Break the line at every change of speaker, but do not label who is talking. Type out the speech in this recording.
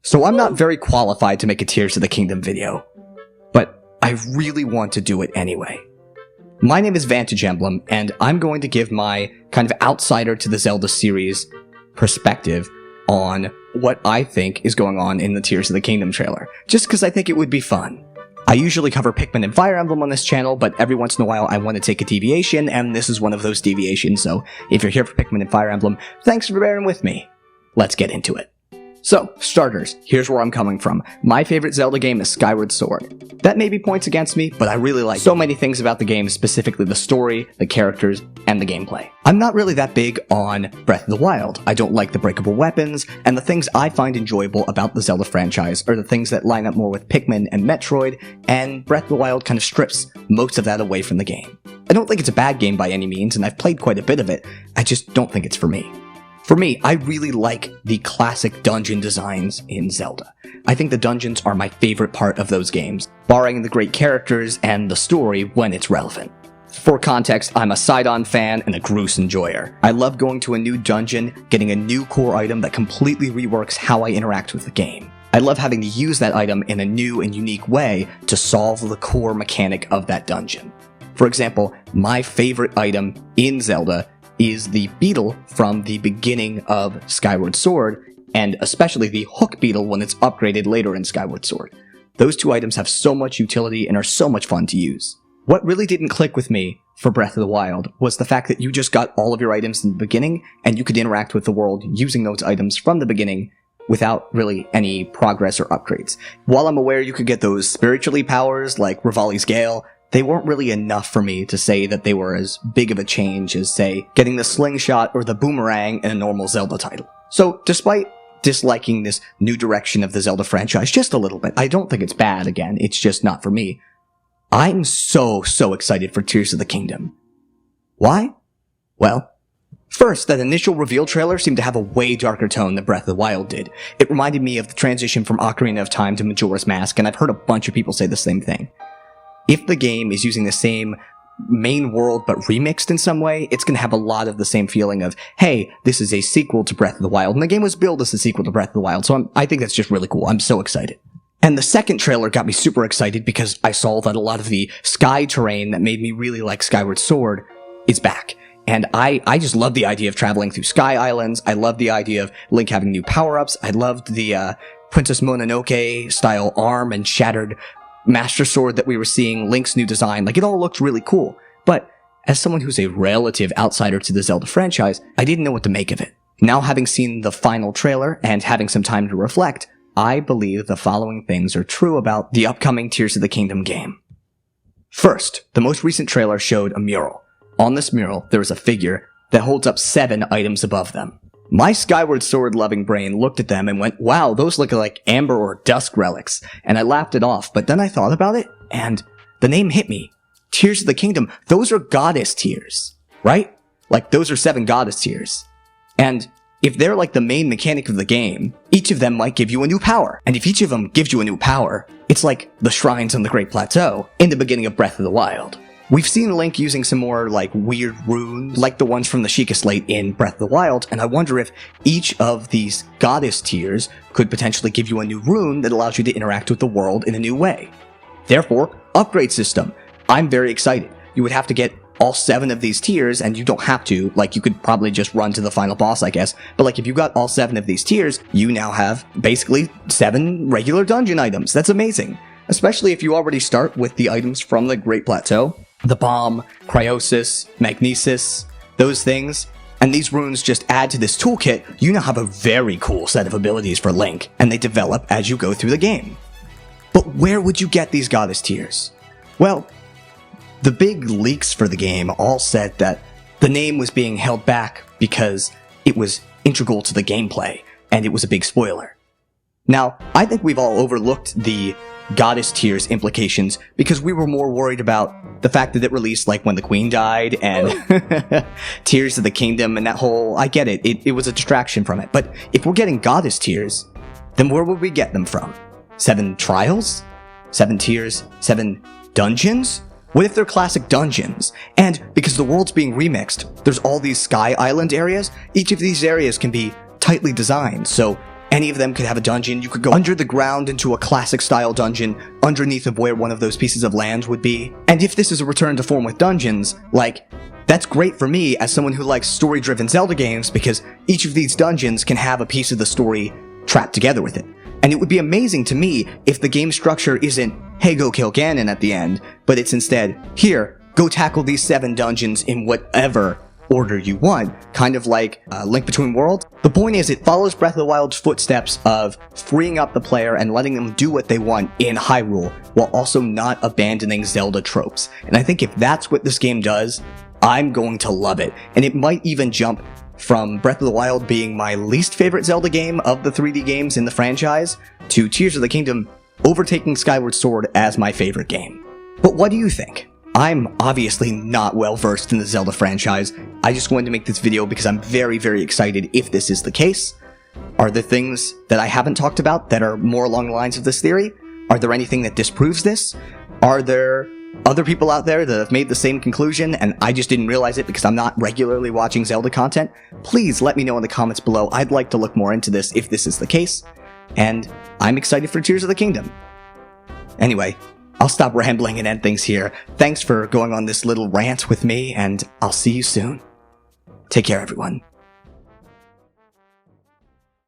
So I'm not very qualified to make a Tears of the Kingdom video, but I really want to do it anyway. My name is Vantage Emblem, and I'm going to give my kind of outsider to the Zelda series perspective on what I think is going on in the Tears of the Kingdom trailer, just because I think it would be fun. I usually cover Pikmin and Fire Emblem on this channel, but every once in a while I want to take a deviation, and this is one of those deviations, so if you're here for Pikmin and Fire Emblem, thanks for bearing with me. Let's get into it. So, starters, here's where I'm coming from. My favorite Zelda game is Skyward Sword. That maybe points against me, but I really like so many things about the game, specifically the story, the characters, and the gameplay. I'm not really that big on Breath of the Wild. I don't like the breakable weapons, and the things I find enjoyable about the Zelda franchise are the things that line up more with Pikmin and Metroid, and Breath of the Wild kind of strips most of that away from the game. I don't think it's a bad game by any means, and I've played quite a bit of it, I just don't think it's for me. For me, I really like the classic dungeon designs in Zelda. I think the dungeons are my favorite part of those games, barring the great characters and the story when it's relevant. For context, I'm a Sidon fan and a Groose enjoyer. I love going to a new dungeon, getting a new core item that completely reworks how I interact with the game. I love having to use that item in a new and unique way to solve the core mechanic of that dungeon. For example, my favorite item in Zelda is the beetle from the beginning of Skyward Sword, and especially the hook beetle when it's upgraded later in Skyward Sword. Those two items have so much utility and are so much fun to use. What really didn't click with me for Breath of the Wild was the fact that you just got all of your items in the beginning, and you could interact with the world using those items from the beginning without really any progress or upgrades. While I'm aware you could get those spiritually powers like Rivali's Gale, they weren't really enough for me to say that they were as big of a change as, say, getting the slingshot or the boomerang in a normal Zelda title. So, despite disliking this new direction of the Zelda franchise just a little bit, I don't think it's bad, again, it's just not for me. I'm so excited for Tears of the Kingdom. Why? Well, first, that initial reveal trailer seemed to have a way darker tone than Breath of the Wild did. It reminded me of the transition from Ocarina of Time to Majora's Mask, and I've heard a bunch of people say the same thing. If the game is using the same main world but remixed in some way, it's going to have a lot of the same feeling of, hey, this is a sequel to Breath of the Wild, and the game was billed as a sequel to Breath of the Wild, so I think that's just really cool. I'm so excited. And the second trailer got me super excited because I saw that a lot of the sky terrain that made me really like Skyward Sword is back. And I just love the idea of traveling through sky islands. I love the idea of Link having new power-ups. I loved the Princess Mononoke-style arm and shattered Master Sword that we were seeing, Link's new design, like it all looked really cool. But as someone who's a relative outsider to the Zelda franchise, I didn't know what to make of it. Now having seen the final trailer and having some time to reflect, I believe the following things are true about the upcoming Tears of the Kingdom game. First, the most recent trailer showed a mural. On this mural, there is a figure that holds up 7 items above them. My Skyward Sword loving brain looked at them and went, wow, those look like amber or dusk relics, and I laughed it off, but then I thought about it, and the name hit me. Tears of the Kingdom, those are goddess tears, right? Like, those are 7 goddess tears. And if they're like the main mechanic of the game, each of them might give you a new power, and if each of them gives you a new power, it's like the shrines on the Great Plateau in the beginning of Breath of the Wild. We've seen Link using some more, like, weird runes, like the ones from the Sheikah Slate in Breath of the Wild, and I wonder if each of these goddess tiers could potentially give you a new rune that allows you to interact with the world in a new way. Therefore, upgrade system. I'm very excited. You would have to get all 7 of these tiers, and you don't have to, like, you could probably just run to the final boss, I guess, but like, if you got all 7 of these tiers, you now have, basically, 7 regular dungeon items. That's amazing. Especially if you already start with the items from the Great Plateau. The bomb, cryosis, magnesis, those things. And these runes just add to this toolkit. You now have a very cool set of abilities for Link, and they develop as you go through the game. But where would you get these goddess tiers? Well, the big leaks for the game all said that the name was being held back because it was integral to the gameplay, and it was a big spoiler. Now, I think we've all overlooked the goddess tiers implications because we were more worried about the fact that it released like when the queen died and Tears of the Kingdom and that whole, I get it, it was a distraction from it. But if we're getting goddess tiers, then where would we get them from? 7 trials? 7 tiers? 7 dungeons? What if they're classic dungeons? And because the world's being remixed, there's all these Sky Island areas. Each of these areas can be tightly designed, so Any of them could have a dungeon. You could go under the ground into a classic style dungeon underneath of where one of those pieces of land would be. And if this is a return to form with dungeons, like, that's great for me as someone who likes story-driven Zelda games, because each of these dungeons can have a piece of the story trapped together with it. And it would be amazing to me if the game structure isn't, hey, go kill Ganon at the end, but it's instead, here, go tackle these 7 dungeons in whatever order you want, kind of like Link Between Worlds. The point is, it follows Breath of the Wild's footsteps of freeing up the player and letting them do what they want in Hyrule, while also not abandoning Zelda tropes. And I think if that's what this game does, I'm going to love it. And it might even jump from Breath of the Wild being my least favorite Zelda game of the 3D games in the franchise, to Tears of the Kingdom overtaking Skyward Sword as my favorite game. But what do you think? I'm obviously not well versed in the Zelda franchise. I just wanted to make this video because I'm very, very excited if this is the case. Are there things that I haven't talked about that are more along the lines of this theory? Are there anything that disproves this? Are there other people out there that have made the same conclusion and I just didn't realize it because I'm not regularly watching Zelda content? Please let me know in the comments below. I'd like to look more into this if this is the case. And I'm excited for Tears of the Kingdom. Anyway, I'll stop rambling and end things here. Thanks for going on this little rant with me, and I'll see you soon. Take care, everyone.